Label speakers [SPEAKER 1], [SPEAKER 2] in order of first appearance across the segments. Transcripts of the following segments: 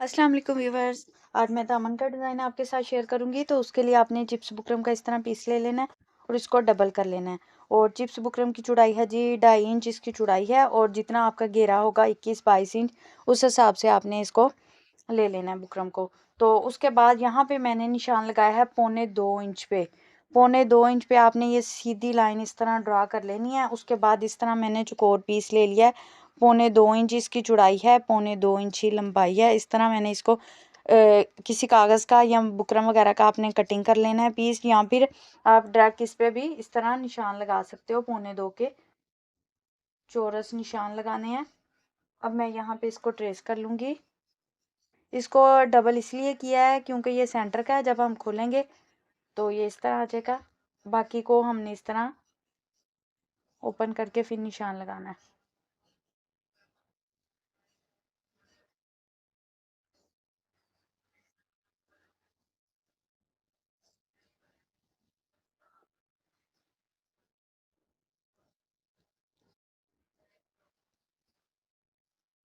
[SPEAKER 1] अस्सलाम वालेकुम व्यूवर्स। आज मैं दामन का डिज़ाइन आपके साथ शेयर करूंगी। तो उसके लिए आपने चिप्स बुकरम का इस तरह पीस ले लेना है और इसको डबल कर लेना है। और चिप्स बुकरम की चौड़ाई है जी 2.5 इंच इसकी चौड़ाई है, और जितना आपका घेरा होगा 21-22 इंच उस हिसाब से आपने इसको ले लेना है बुकरम को। तो उसके बाद यहाँ पे मैंने निशान लगाया है 1.25 इंच पे। 1.25 इंच पे आपने ये सीधी लाइन इस तरह ड्रा कर लेनी है। उसके बाद इस तरह मैंने चौकोर पीस ले लिया है। 1.25 इंच इसकी चौड़ाई है, 1.25 इंच ही लंबाई है। इस तरह मैंने इसको किसी कागज़ का या बुकरम वगैरह का आपने कटिंग कर लेना है पीस, या फिर आप डायरेक्ट इस पे भी इस तरह निशान लगा सकते हो। 1.25 के चौरस निशान लगाने हैं। अब मैं यहाँ पे इसको ट्रेस कर लूँगी। इसको डबल इसलिए किया है क्योंकि ये सेंटर का है, जब हम खोलेंगे तो ये इस तरह आ जाएगा। बाकी को हमने इस तरह ओपन करके फिर निशान लगाना है।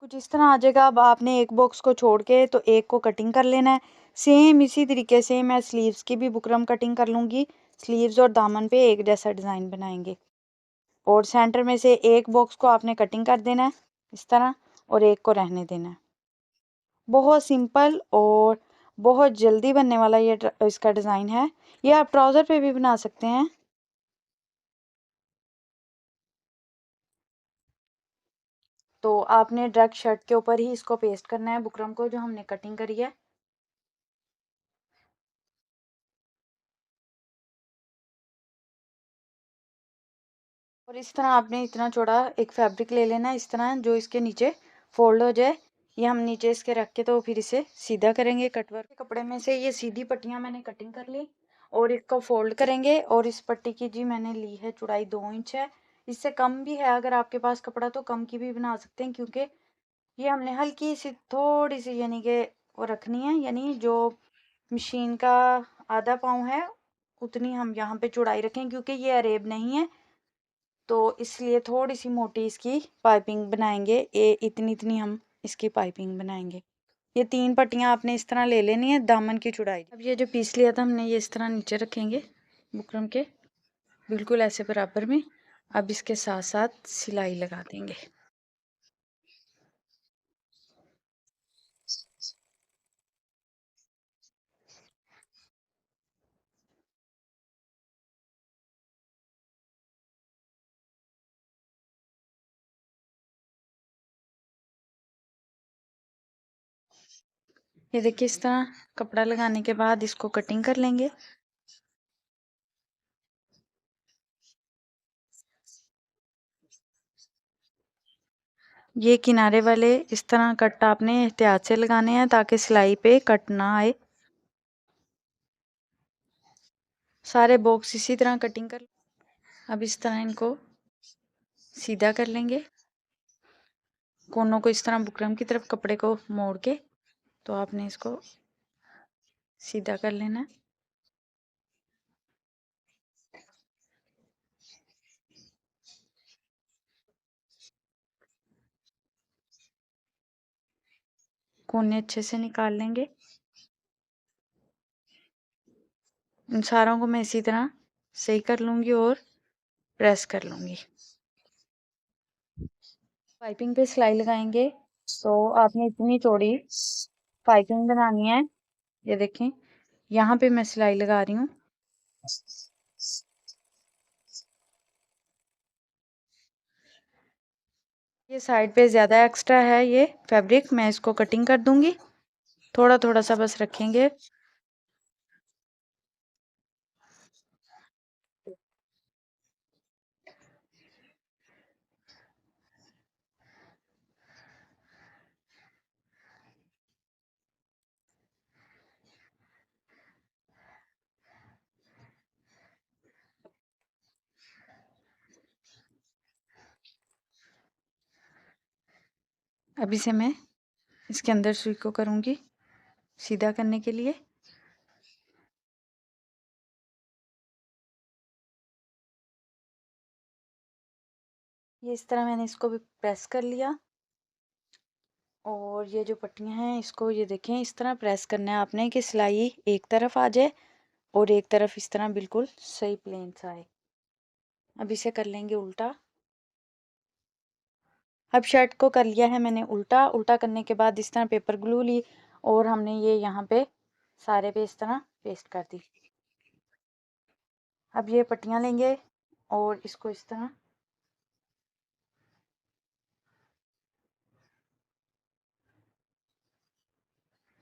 [SPEAKER 1] कुछ इस तरह आ जाएगा। अब आपने एक बॉक्स को छोड़ के तो एक को कटिंग कर लेना है। सेम इसी तरीके से मैं स्लीव्स की भी बुकरम कटिंग कर लूँगी। स्लीव्स और दामन पे एक जैसा डिज़ाइन बनाएंगे। और सेंटर में से एक बॉक्स को आपने कटिंग कर देना है इस तरह, और एक को रहने देना है। बहुत सिंपल और बहुत जल्दी बनने वाला ये इसका डिज़ाइन है। ये आप ट्राउज़र पे भी बना सकते हैं। तो आपने डायरेक्ट शर्ट के ऊपर ही इसको पेस्ट करना है बुकरम को जो हमने कटिंग करी है। और इस तरह आपने इतना चौड़ा एक फैब्रिक ले लेना है इस तरह, जो इसके नीचे फोल्ड हो जाए। ये हम नीचे इसके रख के तो फिर इसे सीधा करेंगे। कटवर्क के कपड़े में से ये सीधी पट्टियां मैंने कटिंग कर ली और इसको फोल्ड करेंगे। और इस पट्टी की जी मैंने ली है चौड़ाई 2 इंच है। इससे कम भी है, अगर आपके पास कपड़ा तो कम की भी बना सकते हैं, क्योंकि ये हमने हल्की सी थोड़ी सी यानी कि वो रखनी है, यानी जो मशीन का आधा पाँव है उतनी हम यहाँ पे चौड़ाई रखें, क्योंकि ये अरेब नहीं है। तो इसलिए थोड़ी सी मोटी इसकी पाइपिंग बनाएंगे। ये इतनी इतनी हम इसकी पाइपिंग बनाएंगे। ये 3 पट्टियां आपने इस तरह ले लेनी है दामन की चौड़ाई। अब ये जो पीस लिया था हमने, ये इस तरह नीचे रखेंगे बुकरम के बिल्कुल ऐसे बराबर में। अब इसके साथ साथ सिलाई लगा देंगे। ये देखिए इस तरह कपड़ा लगाने के बाद इसको कटिंग कर लेंगे। ये किनारे वाले इस तरह कट आपने एहतियात से लगाने हैं ताकि सिलाई पे कट ना आए। सारे बॉक्स इसी तरह कटिंग कर। अब इस तरह इनको सीधा कर लेंगे, कोनों को इस तरह बुकरम की तरफ कपड़े को मोड़ के। तो आपने इसको सीधा कर लेना है। कोने अच्छे से निकाल लेंगे। इन सारों को मैं इसी तरह सही कर लूँगी और प्रेस कर लूँगी। पाइपिंग पे सिलाई लगाएंगे तो आपने इतनी चौड़ी पाइपिंग बनानी है। ये देखें, यहाँ पे मैं सिलाई लगा रही हूँ। ये साइड पे ज़्यादा एक्स्ट्रा है ये फैब्रिक, मैं इसको कटिंग कर दूंगी। थोड़ा थोड़ा सा बस रखेंगे। अभी से मैं इसके अंदर सुई को करूँगी सीधा करने के लिए। ये इस तरह मैंने इसको भी प्रेस कर लिया और ये जो पट्टियाँ हैं इसको ये देखें इस तरह प्रेस करना है आपने कि सिलाई एक तरफ आ जाए और एक तरफ इस तरह बिल्कुल सही प्लेन सा आए। अब इसे कर लेंगे उल्टा। अब शर्ट को कर लिया है मैंने उल्टा। उल्टा करने के बाद इस तरह पेपर ग्लू ली और हमने ये यहाँ पे सारे पे इस तरह पेस्ट कर दी। अब ये पट्टियाँ लेंगे और इसको इस तरह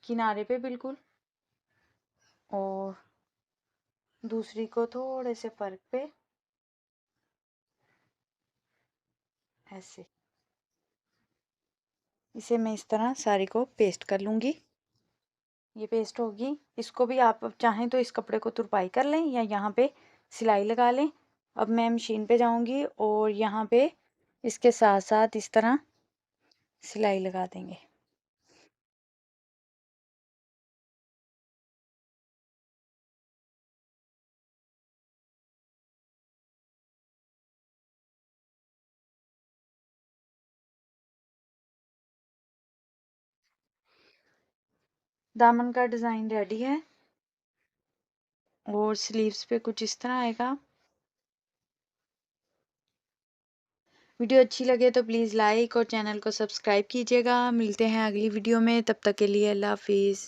[SPEAKER 1] किनारे पे बिल्कुल, और दूसरी को थोड़े से फर्क पे ऐसे। इसे मैं इस तरह सारी को पेस्ट कर लूँगी। ये पेस्ट होगी। इसको भी आप चाहें तो इस कपड़े को तुरपाई कर लें या यहाँ पे सिलाई लगा लें। अब मैं मशीन पे जाऊँगी और यहाँ पे इसके साथ साथ इस तरह सिलाई लगा देंगे। दामन का डिज़ाइन रेडी है और स्लीव्स पे कुछ इस तरह आएगा। वीडियो अच्छी लगे तो प्लीज़ लाइक और चैनल को सब्सक्राइब कीजिएगा। मिलते हैं अगली वीडियो में, तब तक के लिए अल्लाह हाफिज़।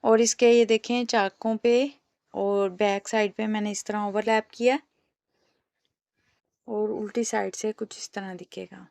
[SPEAKER 1] और इसके ये देखें चाकों पे और बैक साइड पे मैंने इस तरह ओवरलैप किया और उल्टी साइड से कुछ इस तरह दिखेगा।